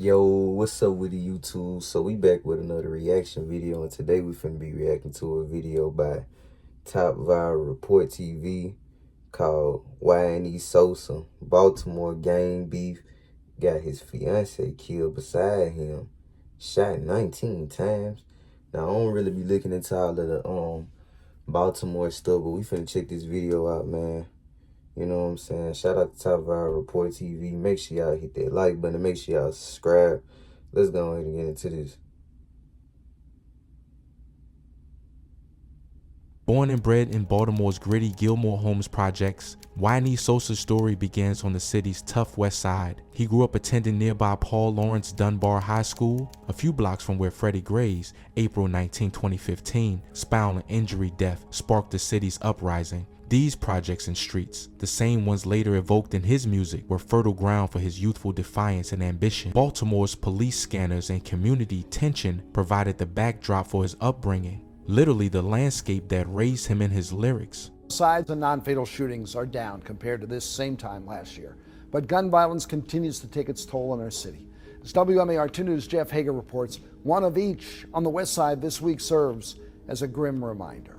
Yo, what's up with the YouTube? So we back with another reaction video, and today we finna be reacting to a video by Top Viral Report TV called YNE Sosa. Baltimore gang beef, got his fiance killed beside him, shot 19 times. Now I don't really be looking into all of the Baltimore stuff, but we finna check this video out, man. You know what I'm saying? Shout out to Top Viral Report TV. Make sure y'all hit that like button. Make sure y'all subscribe. Let's go ahead and get into this. Born and bred in Baltimore's gritty Gilmore Homes projects, YNE Sosa's story begins on the city's tough west side. He grew up attending nearby Paul Laurence Dunbar High School, a few blocks from where Freddie Gray's April 19, 2015, spinal injury death sparked the city's uprising. These projects and streets, the same ones later evoked in his music, were fertile ground for his youthful defiance and ambition. Baltimore's police scanners and community tension provided the backdrop for his upbringing, literally the landscape that raised him in his lyrics. Homicides and non-fatal shootings are down compared to this same time last year, but gun violence continues to take its toll on our city. As WMAR2 News' Jeff Hager reports, one of each on the west side this week serves as a grim reminder.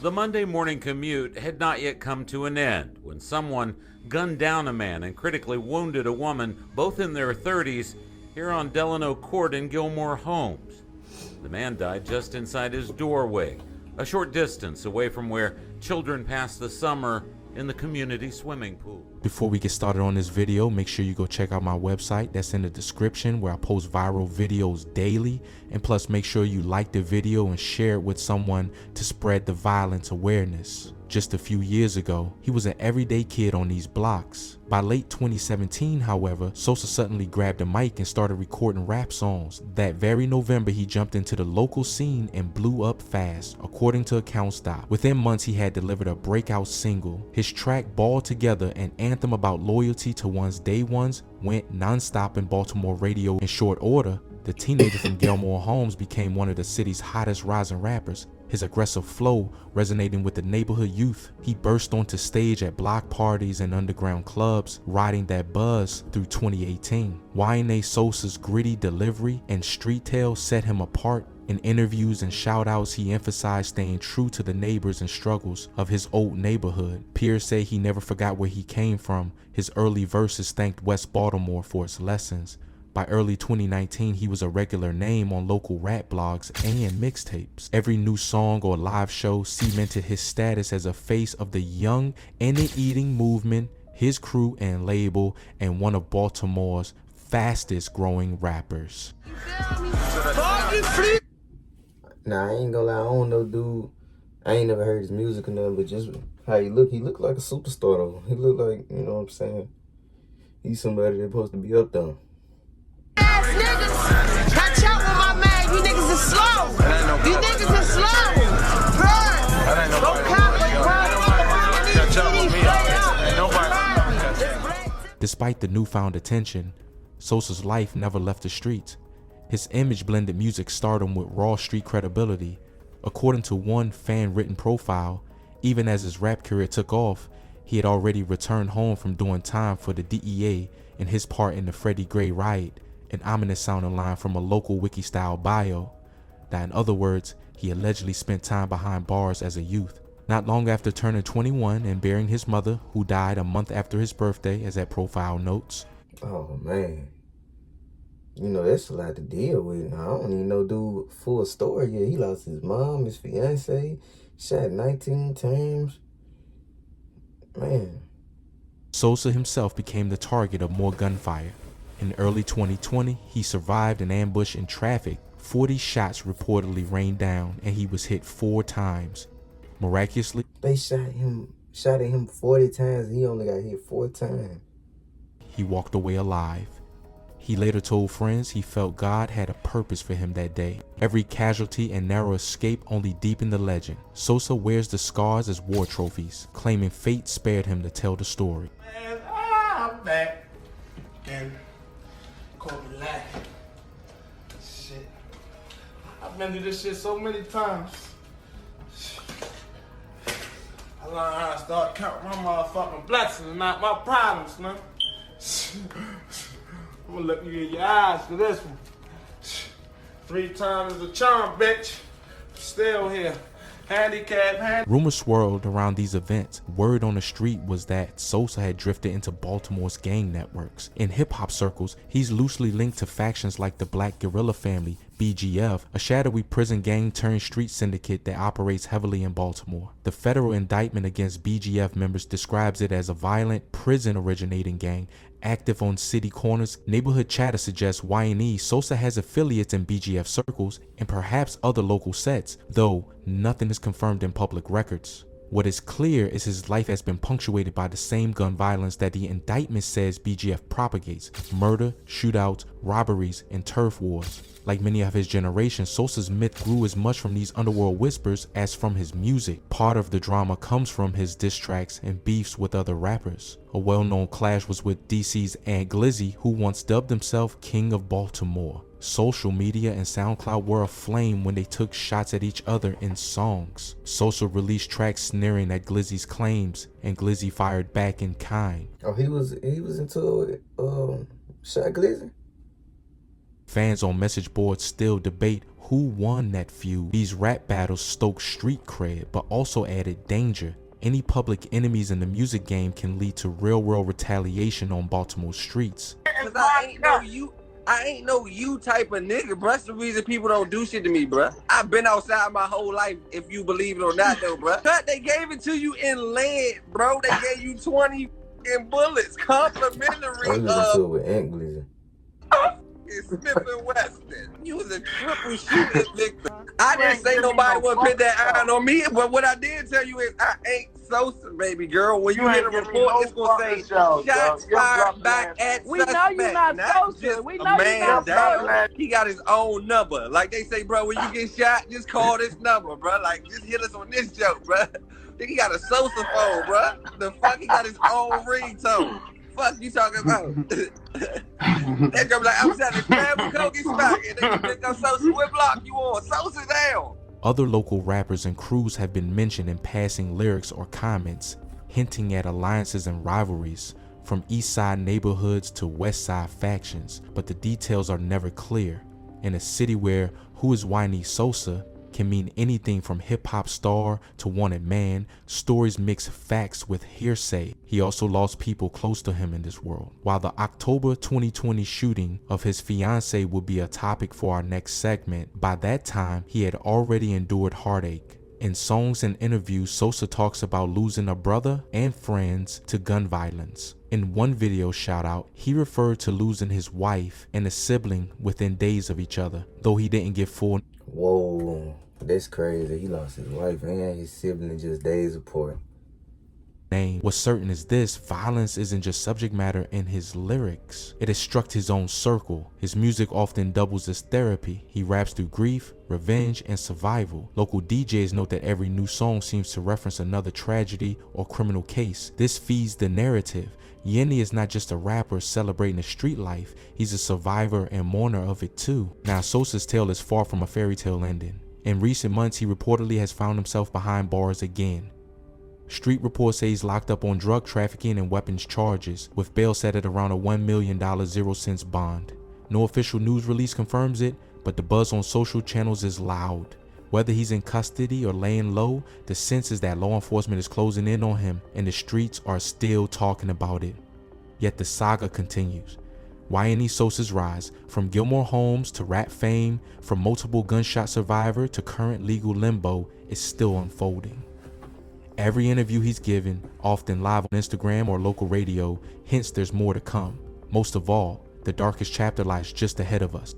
The Monday morning commute had not yet come to an end when someone gunned down a man and critically wounded a woman, both in their 30s, here on Delano Court in Gilmore Homes. The man died just inside his doorway, a short distance away from where children pass the summer in the community swimming pool. Before we get started on this video, make sure you go check out my website that's in the description, where I post viral videos daily, and plus make sure you like the video and share it with someone to spread the violence awareness. Just a few years ago, he was an everyday kid on these blocks. By late 2017, however, Sosa suddenly grabbed a mic and started recording rap songs. That very November, he jumped into the local scene and blew up fast, according to accounts. Within months, he had delivered a breakout single. His track Ball Together, an anthem about loyalty to one's day ones, went non-stop in Baltimore radio. In short order, the teenager from Gilmore Homes became one of the city's hottest rising rappers. His aggressive flow resonating with the neighborhood youth, he burst onto stage at block parties and underground clubs, riding that buzz through 2018. YNE Sosa's gritty delivery and street tales set him apart. In interviews and shout-outs, he emphasized staying true to the neighbors and struggles of his old neighborhood. Peers say he never forgot where he came from. His early verses thanked West Baltimore for its lessons. By early 2019, he was a regular name on local rap blogs and mixtapes. Every new song or live show cemented his status as a face of the young NLED movement, his crew and label, and one of Baltimore's fastest growing rappers. Nah, I ain't gonna lie, I don't know, dude. I ain't never heard his music or nothing, but just how he look like a superstar though. He look like, you know what I'm saying? He's somebody that's supposed to be up there. Niggas, catch up with my man. You niggas is slow. You niggas is slow. Bruh. Don't Despite the newfound attention, Sosa's life never left the streets. His image blended music stardom with raw street credibility. According to one fan-written profile, even as his rap career took off, he had already returned home from doing time for the DEA and his part in the Freddie Gray riot, an ominous sounding line from a local wiki-style bio. That in other words, he allegedly spent time behind bars as a youth. Not long after turning 21 and burying his mother, who died a month after his birthday, as that profile notes. Oh man, you know, that's a lot to deal with. I don't even know dude full story yet. He lost his mom, his fiance, shot 19 times. Man. Sosa himself became the target of more gunfire. In early 2020, he survived an ambush in traffic. 40 shots reportedly rained down, and he was hit 4 times. Miraculously, they shot at him 40 times, and he only got hit 4 times. He walked away alive. He later told friends he felt God had a purpose for him that day. Every casualty and narrow escape only deepened the legend. Sosa wears the scars as war trophies, claiming fate spared him to tell the story. Man, I'm back. And Kobe Lack. Shit. I've been through this shit so many times. I learned how to start counting my motherfucking blessings and not my problems, man. I'm gonna look you in your eyes for this one. 3 times a charm, bitch. Still here. Handicap. Rumors swirled around these events. Word on the street was that Sosa had drifted into Baltimore's gang networks. In hip-hop circles, he's loosely linked to factions like the Black Guerrilla Family, BGF, a shadowy prison gang turned street syndicate that operates heavily in Baltimore. The federal indictment against BGF members describes it as a violent, prison-originating gang active on city corners. Neighborhood chatter suggests YNE Sosa has affiliates in BGF circles and perhaps other local sets, though nothing is confirmed in public records. What is clear is his life has been punctuated by the same gun violence that the indictment says BGF propagates: murder, shootouts, robberies, and turf wars. Like many of his generation, Sosa's myth grew as much from these underworld whispers as from his music. Part of the drama comes from his diss tracks and beefs with other rappers. A well-known clash was with DC's Ant Glizzy, who once dubbed himself King of Baltimore. Social media and SoundCloud were aflame when they took shots at each other in songs. Sosa released tracks sneering at Glizzy's claims, and Glizzy fired back in kind. Oh, he was into Shot Glizzy? Fans on message boards still debate who won that feud. These rap battles stoked street cred, but also added danger. Any public enemies in the music game can lead to real-world retaliation on Baltimore streets. Cause I ain't no you type of nigga, bruh. That's the reason people don't do shit to me, bruh. I've been outside my whole life, if you believe it or not, though, bruh. They gave it to you in lead, bro. They gave you 20 in bullets, complimentary. I listened to it with Ant Glizzy. Smith and Weston. You was a triple shooting victim. I didn't say nobody would put that iron on me, but what I did tell you is I ain't Sosa, baby girl. When you get a report, it's gonna say shots fired back at We know you're not Sosa. We know you're not Sosa. He got his own number. Like they say, bro, when you get shot, just call this number, bro. Like, just hit us on this joke, bro. Think he got a Sosa phone, bro. The fuck, he got his own ringtone. Fuck you talking about? That girl be like, I'm trying to grab a coke and smack it. They can pick up Sosa. What block you on? Sosa down. Other local rappers and crews have been mentioned in passing lyrics or comments, hinting at alliances and rivalries, from east side neighborhoods to west side factions, but the details are never clear. In a city where who is YNE Sosa can mean anything from hip-hop star to wanted man, stories mix facts with hearsay. He also lost people close to him in this world. While the October 2020 shooting of his fiancée will be a topic for our next segment, by that time he had already endured heartache. In songs and interviews, Sosa talks about losing a brother and friends to gun violence. In one video shout out, he referred to losing his wife and a sibling within days of each other, though he didn't give full. Whoa, that's crazy. He lost his wife and his sibling just days apart. Name. What's certain is this: violence isn't just subject matter in his lyrics. It has struck his own circle. His music often doubles as therapy. He raps through grief, revenge, and survival. Local DJs note that every new song seems to reference another tragedy or criminal case. This feeds the narrative. YNE is not just a rapper celebrating the street life, he's a survivor and mourner of it too. Now, Sosa's tale is far from a fairy tale ending. In recent months, he reportedly has found himself behind bars again. Street reports say he's locked up on drug trafficking and weapons charges, with bail set at around a $1 million 0 cents bond. No official news release confirms it, but the buzz on social channels is loud. Whether he's in custody or laying low, the sense is that law enforcement is closing in on him and the streets are still talking about it. Yet the saga continues. YNE Sosa's rise, from Gilmore Homes to rap fame, from multiple gunshot survivor to current legal limbo, is still unfolding. Every interview he's given, often live on Instagram or local radio, hints there's more to come. Most of all, the darkest chapter lies just ahead of us.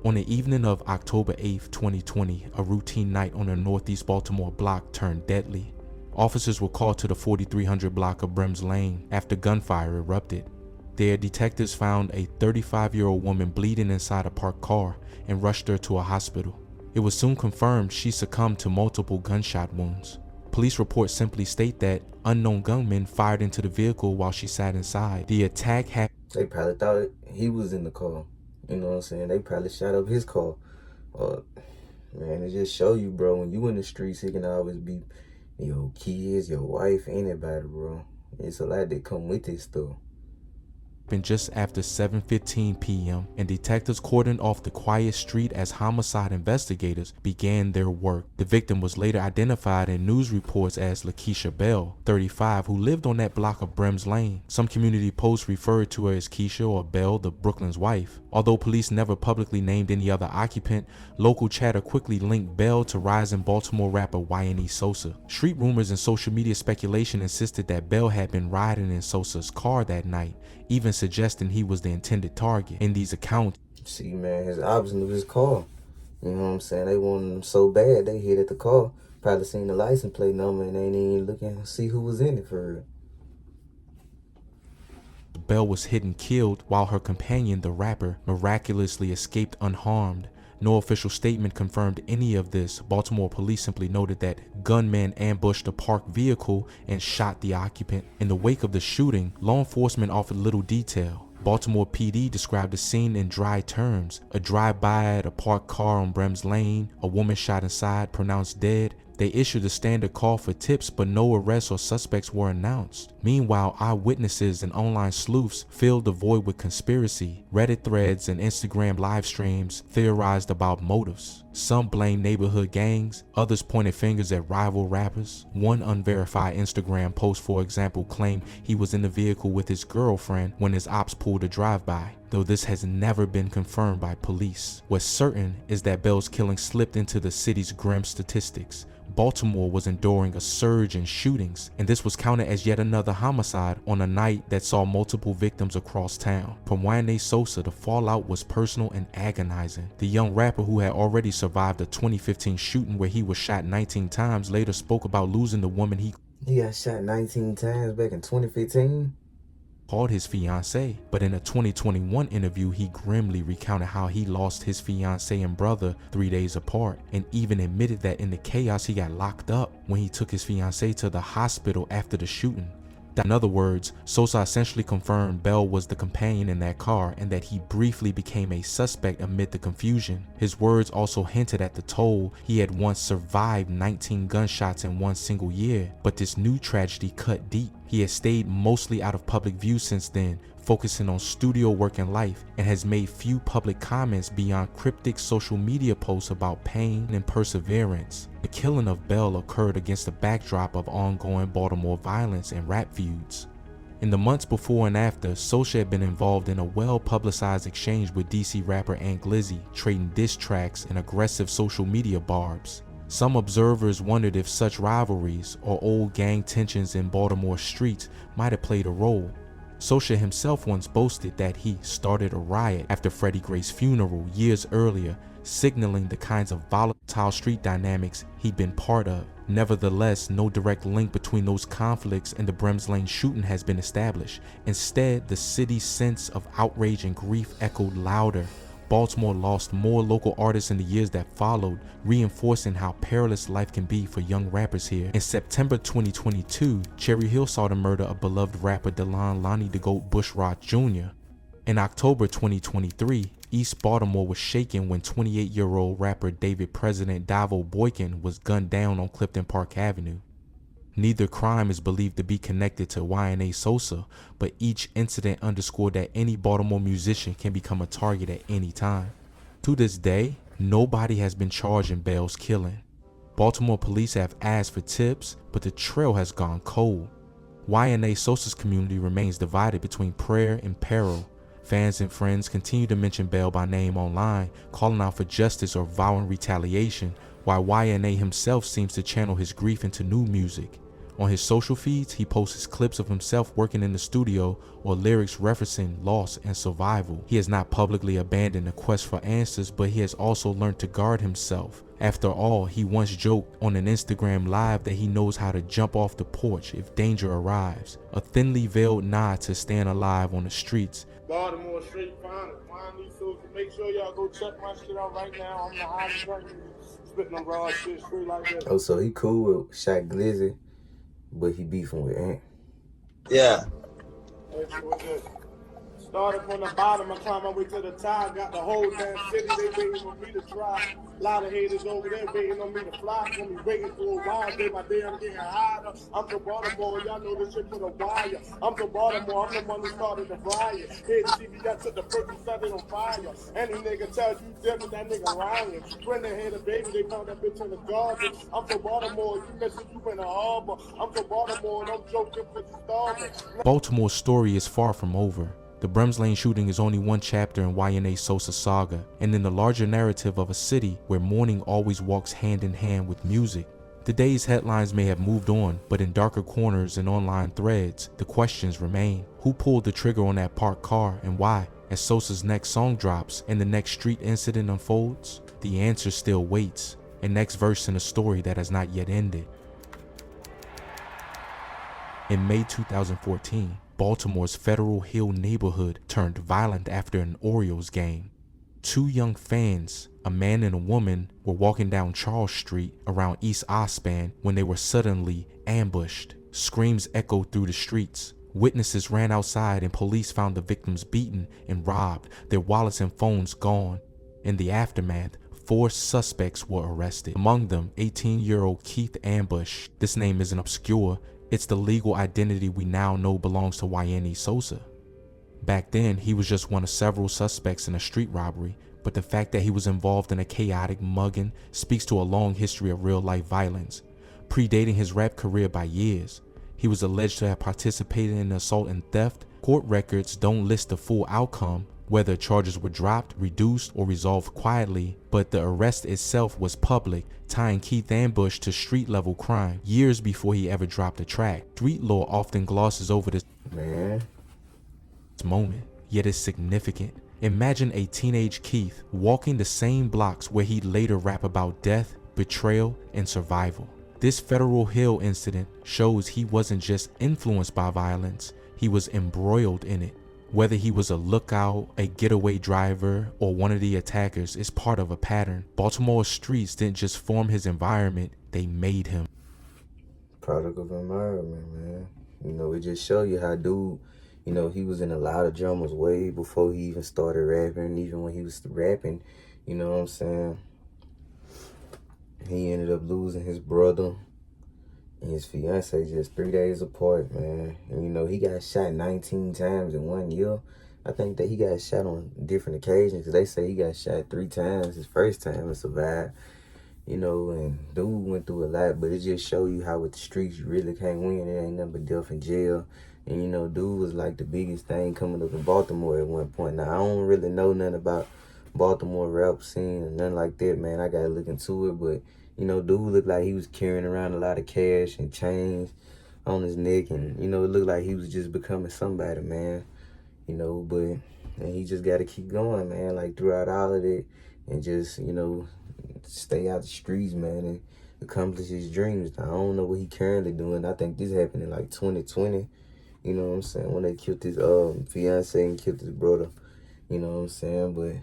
On the evening of October 8, 2020, a routine night on a northeast Baltimore block turned deadly. Officers were called to the 4300 block of Brems Lane after gunfire erupted. There, detectives found a 35-year-old woman bleeding inside a parked car and rushed her to a hospital. It was soon confirmed she succumbed to multiple gunshot wounds. Police reports simply state that unknown gunmen fired into the vehicle while she sat inside. The attack happened. They probably thought he was in the car. You know what I'm saying? They probably shot up his car. Man, it just show you, bro, when you in the streets, it can always be your kids, your wife, anybody, bro. It's a lot that come with this stuff. Just after 7:15 p.m. and detectives cordoned off the quiet street as homicide investigators began their work. The victim was later identified in news reports as Lakeisha Bell, 35, who lived on that block of Brems Lane. Some community posts referred to her as Keisha or Bell, the Brooklyn's wife. Although police never publicly named any other occupant, local chatter quickly linked Bell to rising Baltimore rapper YNE Sosa. Street rumors and social media speculation insisted that Bell had been riding in Sosa's car that night, even suggesting he was the intended target. In these accounts, See, man, his ops knew his car. You know what I'm saying? They wanted him so bad, they hit at the car. Probably seen the license plate number and ain't even looking to see who was in it for real. Bell was hit and killed while her companion, the rapper, miraculously escaped unharmed. No official statement confirmed any of this. Baltimore police simply noted that gunmen ambushed a parked vehicle and shot the occupant. In the wake of the shooting, law enforcement offered little detail. Baltimore PD described the scene in dry terms: a drive-by at a parked car on Brems Lane, a woman shot inside, pronounced dead. They issued a standard call for tips, but no arrests or suspects were announced. Meanwhile, eyewitnesses and online sleuths filled the void with conspiracy. Reddit threads and Instagram live streams theorized about motives. Some blamed neighborhood gangs, others pointed fingers at rival rappers. One unverified Instagram post, for example, claimed he was in the vehicle with his girlfriend when his ops pulled a drive-by, though this has never been confirmed by police. What's certain is that Bell's killing slipped into the city's grim statistics. Baltimore was enduring a surge in shootings, and this was counted as yet another homicide on a night that saw multiple victims across town. From YNE Sosa, the fallout was personal and agonizing. The young rapper, who had already survived a 2015 shooting where he was shot 19 times, later spoke about losing the woman he got shot 19 times back in 2015. called his fiancée, but in a 2021 interview, he grimly recounted how he lost his fiancée and brother 3 days apart, and even admitted that in the chaos he got locked up when he took his fiancée to the hospital after the shooting. In other words, Sosa essentially confirmed Bell was the companion in that car and that he briefly became a suspect amid the confusion. His words also hinted at the toll. He had once survived 19 gunshots in one single year, but this new tragedy cut deep. He has stayed mostly out of public view since then, focusing on studio work and life, and has made few public comments beyond cryptic social media posts about pain and perseverance. The killing of Bell occurred against the backdrop of ongoing Baltimore violence and rap feuds. In the months before and after, Sosa had been involved in a well-publicized exchange with DC rapper Ant Glizzy, trading diss tracks and aggressive social media barbs. Some observers wondered if such rivalries or old gang tensions in Baltimore streets might have played a role. Sosa himself once boasted that he started a riot after Freddie Gray's funeral years earlier, signaling the kinds of volatile street dynamics he'd been part of. Nevertheless, no direct link between those conflicts and the Brems Lane shooting has been established. Instead, the city's sense of outrage and grief echoed louder. Baltimore lost more local artists in the years that followed, reinforcing how perilous life can be for young rappers here. In September 2022, Cherry Hill saw the murder of beloved rapper Delon Lonnie the Goat Bushrod Jr. In October 2023, East Baltimore was shaken when 28-year-old rapper David President Davo Boykin was gunned down on Clifton Park Avenue. Neither crime is believed to be connected to YNE Sosa, but each incident underscored that any Baltimore musician can become a target at any time. To this day, nobody has been charged in Bell's killing. Baltimore police have asked for tips, but the trail has gone cold. YNE Sosa's community remains divided between prayer and peril. Fans and friends continue to mention Bell by name online, calling out for justice or vowing retaliation, while YNE himself seems to channel his grief into new music. On his social feeds, he posts clips of himself working in the studio or lyrics referencing loss and survival. He has not publicly abandoned the quest for answers, but he has also learned to guard himself. After all, he once joked on an Instagram live that he knows how to jump off the porch if danger arrives, a thinly veiled nod to staying alive on the streets. Baltimore straight fine. YNE Sosa. Make sure y'all go check my shit out right now. I'm the hottest record. Spitting them raw shit straight like that. Oh, so he cool with Shot Glizzy, but he beefing with Ant. Yeah. Hey, what's that? Started from the bottom, I climbed my way to the top. Got the whole damn city, they waiting for me to try. A lot of haters over there waiting on me to fly. For me waiting for a while, day by day I'm getting higher. I'm from Baltimore, y'all know this shit for the wire. I'm from Baltimore, I'm the one who started the riot. Here the TV that took the perk and started on fire. Any nigga tells you different, that nigga lying. When they had a baby, they found that bitch in the garbage. I'm from Baltimore, you missing you in the harbor. I'm from Baltimore, and I'm joking for the starving. Baltimore's story is far from over. The Brems Lane shooting is only one chapter in YNE Sosa saga, and in the larger narrative of a city where mourning always walks hand in hand with music. The day's headlines may have moved on, but in darker corners and online threads, the questions remain. Who pulled the trigger on that parked car and why? As Sosa's next song drops and the next street incident unfolds, the answer still waits, a next verse in a story that has not yet ended. In May 2014, Baltimore's Federal Hill neighborhood turned violent after an Orioles game. Two young fans, a man and a woman, were walking down Charles Street around East Ospan when they were suddenly ambushed. Screams echoed through the streets. Witnesses ran outside and police found the victims beaten and robbed, their wallets and phones gone. In the aftermath, 4 suspects were arrested. Among them, 18-year-old Keith Ambush. This name isn't obscure. It's the legal identity we now know belongs to YNE Sosa. Back then, he was just one of several suspects in a street robbery, but the fact that he was involved in a chaotic mugging speaks to a long history of real-life violence, predating his rap career by years. He was alleged to have participated in assault and theft. Court records don't list the full outcome, whether charges were dropped, reduced, or resolved quietly, but the arrest itself was public, tying Keith Ambush to street-level crime years before he ever dropped a track. Street law often glosses over this moment, yet it's significant. Imagine a teenage Keith walking the same blocks where he'd later rap about death, betrayal, and survival. This Federal Hill incident shows he wasn't just influenced by violence, he was embroiled in it. Whether he was a lookout, a getaway driver, or one of the attackers is part of a pattern. Baltimore's streets didn't just form his environment, they made him. Product of environment, man. You know, it just show you how dude, you know, he was in a lot of dramas way before he even started rapping. Even when he was rapping, you know what I'm saying? He ended up losing his brother and his fiance just 3 days apart, man. And you know, he got shot 19 times in 1 year. I think that he got shot on different occasions, because they say he got shot 3 times his first time and survived. You know, and dude went through a lot, but it just show you how with the streets you really can't win. It ain't nothing but death in jail. And you know, dude was like the biggest thing coming up in Baltimore at one point. Now, I don't really know nothing about Baltimore rap scene and nothing like that, man. I gotta look into it, but you know, dude looked like he was carrying around a lot of cash and chains on his neck, and you know, it looked like he was just becoming somebody, man. You know, but and he just got to keep going, man. Like throughout all of it, and just you know, stay out the streets, man, and accomplish his dreams. Now, I don't know what he currently doing. I think this happened in like 2020. You know what I'm saying? When they killed his fiance and killed his brother. You know what I'm saying? But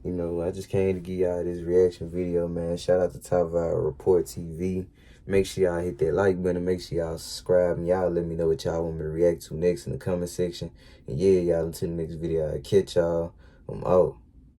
you know, I just came to give y'all this reaction video, man. Shout out to Top Viral Report TV. Make sure y'all hit that like button. Make sure y'all subscribe. And y'all let me know what y'all want me to react to next in the comment section. And yeah, y'all, until the next video, I'll catch y'all. I'm out.